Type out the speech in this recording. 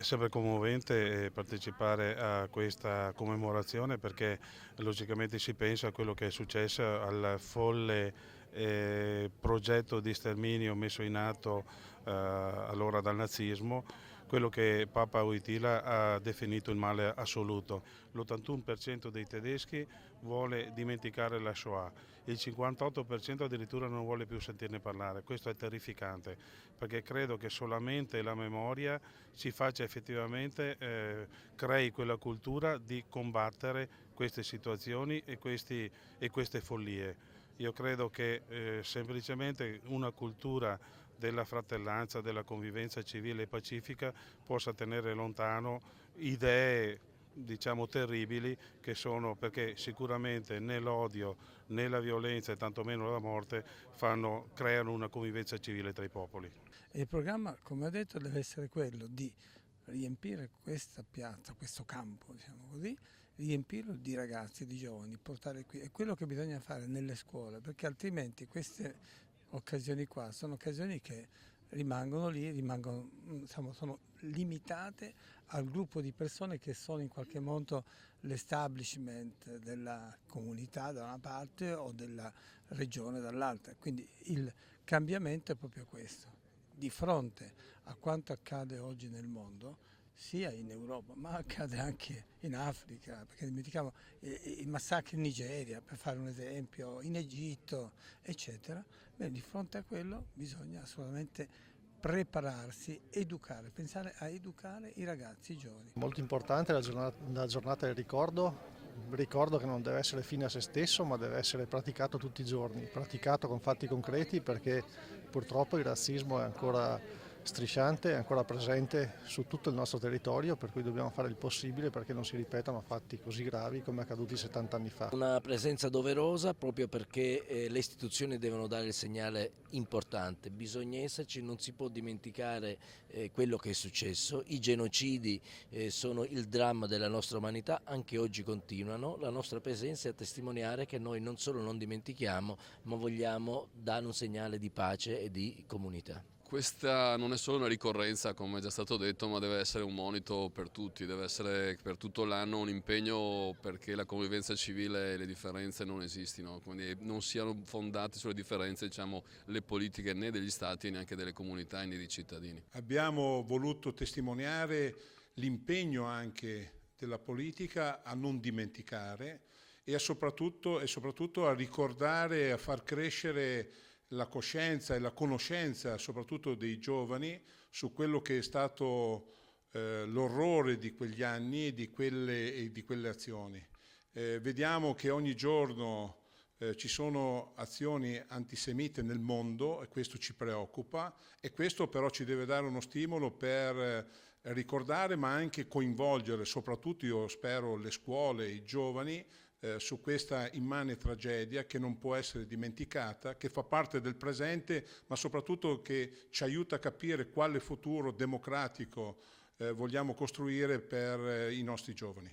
sempre commovente partecipare a questa commemorazione perché logicamente si pensa a quello che è successo, al folle progetto di sterminio messo in atto allora dal nazismo, quello che Papa Wojtyla ha definito il male assoluto. L'81% dei tedeschi vuole dimenticare la Shoah, il 58% addirittura non vuole più sentirne parlare. Questo è terrificante perché credo che solamente la memoria ci faccia effettivamente crei quella cultura di combattere queste situazioni e queste follie. Io credo che semplicemente una cultura della fratellanza, della convivenza civile e pacifica possa tenere lontano idee diciamo terribili che sono, perché sicuramente né l'odio né la violenza e tantomeno la morte creano una convivenza civile tra i popoli. E il programma, come ho detto, deve essere quello di riempire questa piazza, questo campo, diciamo così, riempirlo di ragazzi, di giovani, portare qui. È quello che bisogna fare nelle scuole, perché altrimenti queste occasioni qua sono occasioni che rimangono lì, insomma, sono limitate al gruppo di persone che sono in qualche modo l'establishment della comunità da una parte o della regione dall'altra. Quindi il cambiamento è proprio questo. Di fronte a quanto accade oggi nel mondo, sia in Europa, ma accade anche in Africa, perché dimentichiamo i massacri in Nigeria, per fare un esempio, in Egitto, eccetera. Beh, di fronte a quello bisogna assolutamente prepararsi, educare, pensare a educare i ragazzi, i giovani. Molto importante la giornata del ricordo che non deve essere fine a se stesso, ma deve essere praticato tutti i giorni, praticato con fatti concreti, perché purtroppo il razzismo è ancora strisciante, è ancora presente su tutto il nostro territorio, per cui dobbiamo fare il possibile perché non si ripetano fatti così gravi come accaduti 70 anni fa. Una presenza doverosa proprio perché le istituzioni devono dare il segnale importante, bisogna esserci, non si può dimenticare quello che è successo, i genocidi sono il dramma della nostra umanità, anche oggi continuano, la nostra presenza è a testimoniare che noi non solo non dimentichiamo, ma vogliamo dare un segnale di pace e di comunità. Questa non è solo una ricorrenza, come è già stato detto, ma deve essere un monito per tutti, deve essere per tutto l'anno un impegno perché la convivenza civile e le differenze non esistino, quindi non siano fondate sulle differenze, diciamo, le politiche né degli stati, neanche delle comunità né dei cittadini. Abbiamo voluto testimoniare l'impegno anche della politica a non dimenticare e soprattutto a ricordare e a far crescere la coscienza e la conoscenza soprattutto dei giovani su quello che è stato l'orrore di quegli anni e di quelle azioni. Vediamo che ogni giorno ci sono azioni antisemite nel mondo e questo ci preoccupa e questo però ci deve dare uno stimolo per ricordare ma anche coinvolgere, soprattutto io spero le scuole, i giovani, su questa immane tragedia che non può essere dimenticata, che fa parte del presente, ma soprattutto che ci aiuta a capire quale futuro democratico vogliamo costruire per i nostri giovani.